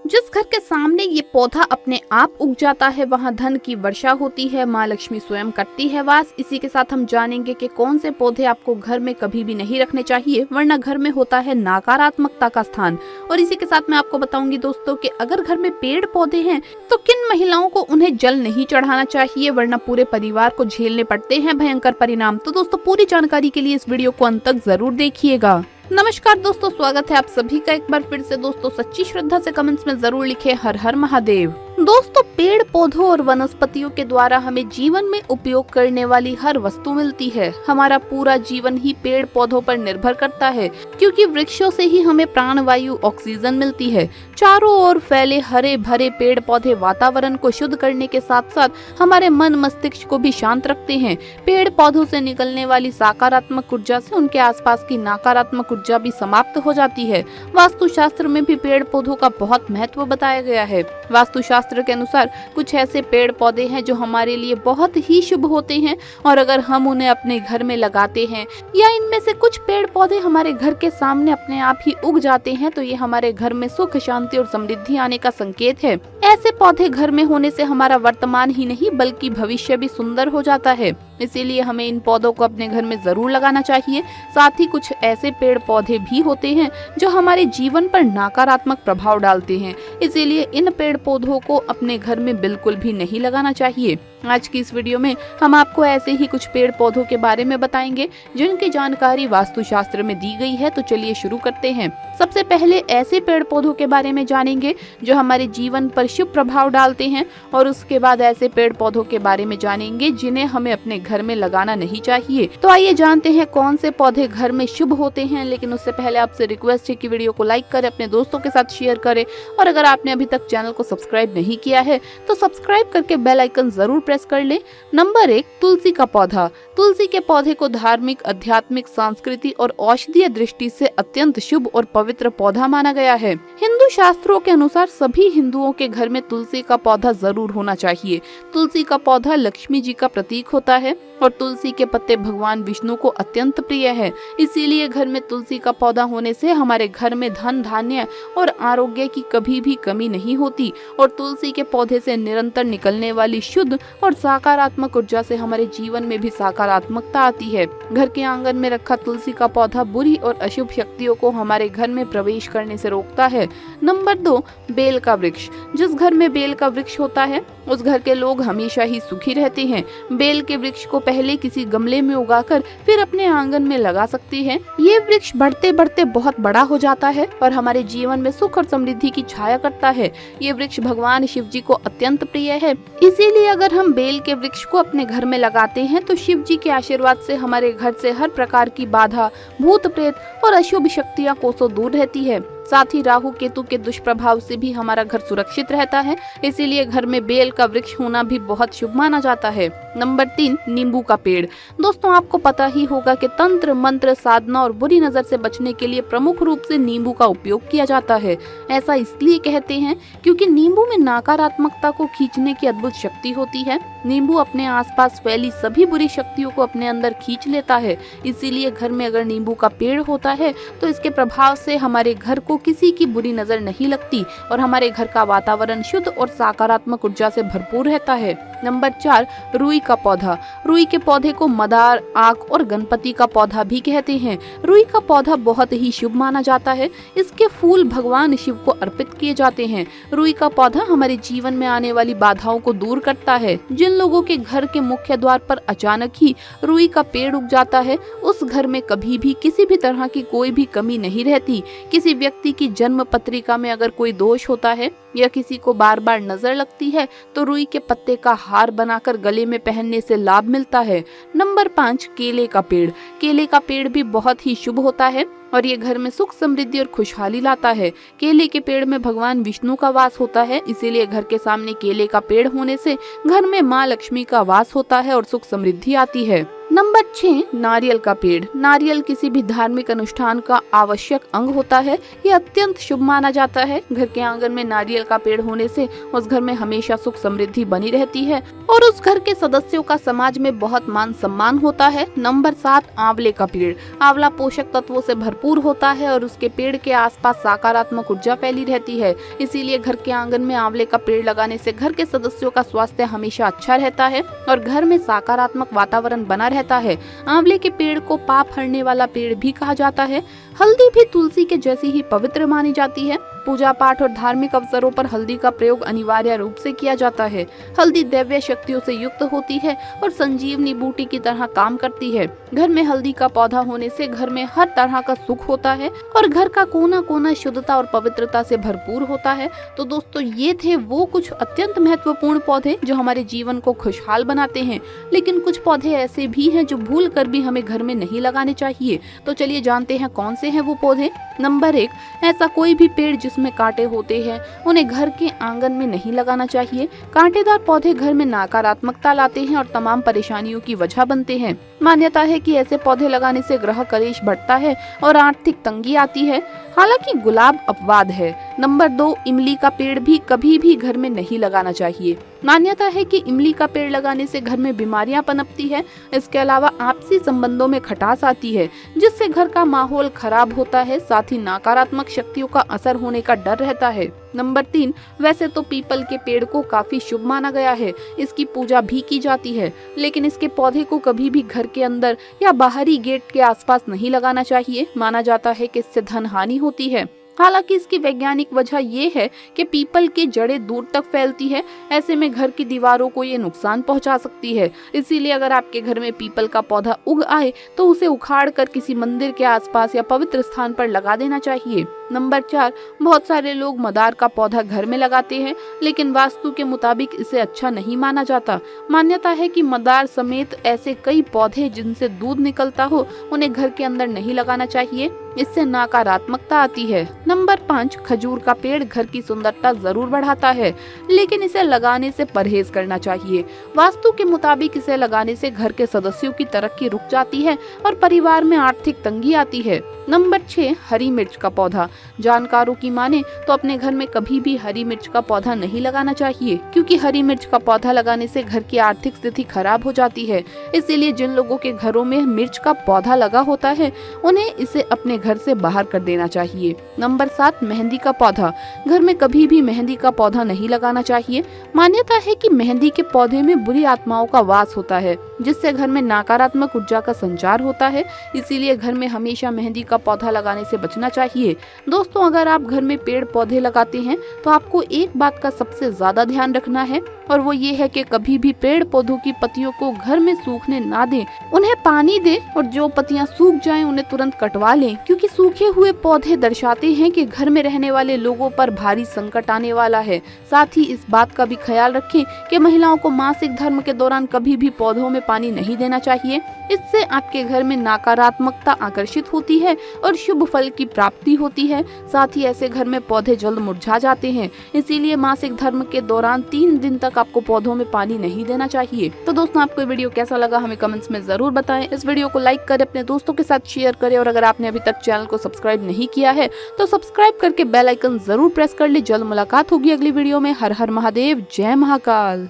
जिस घर के सामने ये पौधा अपने आप उग जाता है वहाँ धन की वर्षा होती है, माँ लक्ष्मी स्वयं करती है वास। इसी के साथ हम जानेंगे कि कौन से पौधे आपको घर में कभी भी नहीं रखने चाहिए, वरना घर में होता है नकारात्मकता का स्थान। और इसी के साथ मैं आपको बताऊंगी दोस्तों कि अगर घर में पेड़ पौधे हैं तो किन महिलाओं को उन्हें जल नहीं चढ़ाना चाहिए, वरना पूरे परिवार को झेलने पड़ते हैं भयंकर परिणाम। तो दोस्तों पूरी जानकारी के लिए इस वीडियो को अंत तक जरूर देखिएगा। नमस्कार दोस्तों, स्वागत है आप सभी का एक बार फिर से। दोस्तों सच्ची श्रद्धा से कमेंट्स में जरूर लिखे हर हर महादेव। दोस्तों पेड़ पौधों और वनस्पतियों के द्वारा हमें जीवन में उपयोग करने वाली हर वस्तु मिलती है। हमारा पूरा जीवन ही पेड़ पौधों पर निर्भर करता है, क्योंकि वृक्षों से ही हमें प्राणवायु ऑक्सीजन मिलती है। चारों ओर फैले हरे भरे पेड़ पौधे वातावरण को शुद्ध करने के साथ साथ हमारे मन मस्तिष्क को भी शांत रखते हैं। पेड़ पौधों से निकलने वाली सकारात्मक ऊर्जा से उनके आसपास की नकारात्मक ऊर्जा भी समाप्त हो जाती है। वास्तुशास्त्र में भी पेड़ पौधों का बहुत महत्व बताया गया है। वास्तुशास्त्र के अनुसार कुछ ऐसे पेड़ पौधे हैं जो हमारे लिए बहुत ही शुभ होते हैं, और अगर हम उन्हें अपने घर में लगाते हैं या इनमें से कुछ पेड़ पौधे हमारे घर के सामने अपने आप ही उग जाते हैं तो ये हमारे घर में सुख शांति और समृद्धि आने का संकेत है। ऐसे पौधे घर में होने से हमारा वर्तमान ही नहीं बल्कि भविष्य भी सुंदर हो जाता है। इसीलिए हमें इन पौधों को अपने घर में जरूर लगाना चाहिए। साथ ही कुछ ऐसे पेड़ पौधे भी होते हैं जो हमारे जीवन पर नकारात्मक प्रभाव डालते हैं, इसीलिए इन पेड़ पौधों को अपने घर में बिल्कुल भी नहीं लगाना चाहिए। आज की इस वीडियो में हम आपको ऐसे ही कुछ पेड़ पौधों के बारे में बताएंगे जिनकी जानकारी वास्तुशास्त्र में दी गई है। तो चलिए शुरू करते हैं। सबसे पहले ऐसे पेड़ पौधों के बारे में जानेंगे जो हमारे जीवन पर शुभ प्रभाव डालते हैं, और उसके बाद ऐसे पेड़ पौधों के बारे में जानेंगे जिन्हें हमें अपने घर में लगाना नहीं चाहिए। तो आइए जानते हैं कौन से पौधे घर में शुभ होते हैं। लेकिन उससे पहले आपसे रिक्वेस्ट है कि वीडियो को लाइक करें, अपने दोस्तों के साथ शेयर करें, और अगर आपने अभी तक चैनल को सब्सक्राइब नहीं किया है तो सब्सक्राइब करके बेल आइकन जरूर प्रेस कर ले। नंबर 1, तुलसी का पौधा। तुलसी के पौधे को धार्मिक, आध्यात्मिक, सांस्कृतिक और औषधीय दृष्टि से अत्यंत शुभ और पवित्र पौधा माना गया है। हिंदू शास्त्रों के अनुसार सभी हिंदुओं के घर में तुलसी का पौधा जरूर होना चाहिए। तुलसी का पौधा लक्ष्मी जी का प्रतीक होता है और तुलसी के पत्ते भगवान विष्णु को अत्यंत प्रिय है। इसीलिए घर में तुलसी का पौधा होने से हमारे घर में धन धान्य और आरोग्य की कभी भी कमी नहीं होती, और तुलसी के पौधे से निरंतर निकलने वाली शुद्ध और सकारात्मक ऊर्जा से हमारे जीवन में भी सकारात्मकता आती है। घर के आंगन में रखा तुलसी का पौधा बुरी और अशुभ शक्तियों को हमारे घर में प्रवेश करने से रोकता है। नंबर 2, बेल का वृक्ष। जिस घर में बेल का वृक्ष होता है उस घर के लोग हमेशा ही सुखी रहते हैं। बेल के वृक्ष को पहले किसी गमले में उगाकर फिर अपने आंगन में लगा सकते हैं। ये वृक्ष बढ़ते बढ़ते बहुत बड़ा हो जाता है और हमारे जीवन में सुख और समृद्धि की छाया करता है। ये वृक्ष भगवान शिव जी को अत्यंत प्रिय है। इसीलिए अगर हम बेल के वृक्ष को अपने घर में लगाते हैं तो शिव जी के आशीर्वाद से हमारे घर से हर प्रकार की बाधा, भूत प्रेत और अशुभ शक्तियाँ कोसों दूर रहती है। साथ ही राहु केतु के दुष्प्रभाव से भी हमारा घर सुरक्षित रहता है। इसीलिए घर में बेल का वृक्ष होना भी बहुत शुभ माना जाता है। नंबर 3, नींबू का पेड़। दोस्तों आपको पता ही होगा कि तंत्र मंत्र, साधना और बुरी नजर से बचने के लिए प्रमुख रूप से नींबू का उपयोग किया जाता है। ऐसा इसलिए कहते हैं क्योंकि नींबू में नकारात्मकता को खींचने की अद्भुत शक्ति होती है। नींबू अपने आसपास फैली सभी बुरी शक्तियों को अपने अंदर खींच लेता है। इसीलिए घर में अगर नींबू का पेड़ होता है तो इसके प्रभाव से हमारे घर को किसी की बुरी नजर नहीं लगती और हमारे घर का वातावरण शुद्ध और सकारात्मक ऊर्जा से भरपूर रहता है। नंबर 4, रुई का पौधा। रुई के पौधे को मदार, आक और गणपति का पौधा भी कहते हैं। रुई का पौधा बहुत ही शुभ माना जाता है। इसके फूल भगवान शिव को अर्पित किए जाते हैं। रुई का पौधा हमारे जीवन में आने वाली बाधाओं को दूर करता है। जिन लोगों के घर के मुख्य द्वार पर अचानक ही रुई का पेड़ उग जाता है उस घर में कभी भी किसी भी तरह की कोई भी कमी नहीं रहती। किसी व्यक्ति की जन्म पत्रिका में अगर कोई दोष होता है या किसी को बार बार नजर लगती है तो रुई के पत्ते का हार बनाकर गले में पहनने से लाभ मिलता है। नंबर 5, केले का पेड़। केले का पेड़ भी बहुत ही शुभ होता है और ये घर में सुख समृद्धि और खुशहाली लाता है। केले के पेड़ में भगवान विष्णु का वास होता है। इसीलिए घर के सामने केले का पेड़ होने से घर में माँ लक्ष्मी का वास होता है और सुख समृद्धि आती है। नंबर 6, नारियल का पेड़। नारियल किसी भी धार्मिक अनुष्ठान का आवश्यक अंग होता है। ये अत्यंत शुभ माना जाता है। घर के आंगन में नारियल का पेड़ होने से उस घर में हमेशा सुख समृद्धि बनी रहती है और उस घर के सदस्यों का समाज में बहुत मान सम्मान होता है। नंबर 7, आंवले का पेड़। आंवला पोषक तत्वों से भरपूर भरपूर होता है और उसके पेड़ के आसपास सकारात्मक ऊर्जा फैली रहती है। इसीलिए घर के आंगन में आंवले का पेड़ लगाने से घर के सदस्यों का स्वास्थ्य हमेशा अच्छा रहता है और घर में सकारात्मक वातावरण बना रहता है। आंवले के पेड़ को पाप हरने वाला पेड़ भी कहा जाता है। हल्दी भी तुलसी के जैसी ही पवित्र मानी जाती है। पूजा पाठ और धार्मिक अवसरों पर हल्दी का प्रयोग अनिवार्य रूप से किया जाता है। हल्दी दैवीय शक्तियों से युक्त होती है और संजीवनी बूटी की तरह काम करती है। घर में हल्दी का पौधा होने से घर में हर तरह का सुख होता है और घर का कोना कोना शुद्धता और पवित्रता से भरपूर होता है। तो दोस्तों, ये थे वो कुछ अत्यंत महत्वपूर्ण पौधे जो हमारे जीवन को खुशहाल बनाते हैं। लेकिन कुछ पौधे ऐसे भी हैं जो भूल कर भी हमें घर में नहीं लगाने चाहिए। तो चलिए जानते हैं कौन से हैं वो पौधे। नंबर 1, ऐसा कोई भी पेड़ जिसमें कांटे होते हैं उन्हें घर के आंगन में नहीं लगाना चाहिए। कांटेदार पौधे घर में नकारात्मकता लाते हैं और तमाम परेशानियों की वजह बनते हैं। मान्यता है कि ऐसे पौधे लगाने से ग्रह कलेश बढ़ता है और आर्थिक तंगी आती है। हालांकि गुलाब अपवाद है। नंबर 2, इमली का पेड़ भी कभी भी घर में नहीं लगाना चाहिए। मान्यता है कि इमली का पेड़ लगाने से घर में बीमारियां पनपती है। इसके अलावा आपसी संबंधों में खटास आती है जिससे घर का माहौल खराब होता है। साथ ही नकारात्मक शक्तियों का असर होने का डर रहता है। नंबर 3, वैसे तो पीपल के पेड़ को काफी शुभ माना गया है। इसकी पूजा भी की जाती है, लेकिन इसके पौधे को कभी भी घर के अंदर या बाहरी गेट के आसपास नहीं लगाना चाहिए। माना जाता है कि इससे धन हानि होती है। हालांकि इसकी वैज्ञानिक वजह ये है कि पीपल की जड़ें दूर तक फैलती है। ऐसे में घर की दीवारों को ये नुकसान पहुंचा सकती है। इसीलिए अगर आपके घर में पीपल का पौधा उग आए तो उसे उखाड़ कर किसी मंदिर के आसपास या पवित्र स्थान पर लगा देना चाहिए। नंबर 4, बहुत सारे लोग मदार का पौधा घर में लगाते हैं, लेकिन वास्तु के मुताबिक इसे अच्छा नहीं माना जाता। मान्यता है कि मदार समेत ऐसे कई पौधे जिनसे दूध निकलता हो उन्हें घर के अंदर नहीं लगाना चाहिए। इससे नकारात्मकता आती है। नंबर 5, खजूर का पेड़ घर की सुंदरता जरूर बढ़ाता है, लेकिन इसे लगाने से परहेज करना चाहिए। वास्तु के मुताबिक इसे लगाने से घर के सदस्यों की तरक्की रुक जाती है और परिवार में आर्थिक तंगी आती है। नंबर 6, हरी मिर्च का पौधा। जानकारों की माने तो अपने घर में कभी भी हरी मिर्च का पौधा नहीं लगाना चाहिए, क्योंकि हरी मिर्च का पौधा लगाने से घर की आर्थिक स्थिति खराब हो जाती है। इसीलिए जिन लोगों के घरों में मिर्च का पौधा लगा होता है उन्हें इसे अपने घर से बाहर कर देना चाहिए। नंबर 7, मेहंदी का पौधा। घर में कभी भी मेहंदी का पौधा नहीं लगाना चाहिए। मान्यता है कि मेहंदी के पौधे में बुरी आत्माओं का वास होता है, जिससे घर में नकारात्मक ऊर्जा का संचार होता है। इसीलिए घर में हमेशा मेहंदी का पौधा लगाने से बचना चाहिए। दोस्तों, अगर आप घर में पेड़ पौधे लगाते हैं तो आपको एक बात का सबसे ज्यादा ध्यान रखना है, और वो ये है कि कभी भी पेड़ पौधों की पत्तियों को घर में सूखने ना दें। उन्हें पानी दें और जो पत्तियां सूख जाएं उन्हें तुरंत कटवा लें, क्योंकि सूखे हुए पौधे दर्शाते हैं कि घर में रहने वाले लोगों पर भारी संकट आने वाला है। साथ ही इस बात का भी ख्याल रखें कि महिलाओं को मासिक धर्म के दौरान कभी भी पौधों में पानी नहीं देना चाहिए। इससे आपके घर में नकारात्मकता आकर्षित होती है और शुभ फल की प्राप्ति होती है। साथ ही ऐसे घर में पौधे जल्द मुरझा जाते हैं। इसीलिए मासिक धर्म के दौरान 3 दिन तक आपको पौधों में पानी नहीं देना चाहिए। तो दोस्तों, आपको ये वीडियो कैसा लगा हमें कमेंट्स में जरूर बताएं। इस वीडियो को लाइक करें, अपने दोस्तों के साथ शेयर करें, और अगर आपने अभी तक चैनल को सब्सक्राइब नहीं किया है तो सब्सक्राइब करके बेल आइकन जरूर प्रेस कर ले। जल्द मुलाकात होगी अगली वीडियो में। हर हर महादेव, जय महाकाल।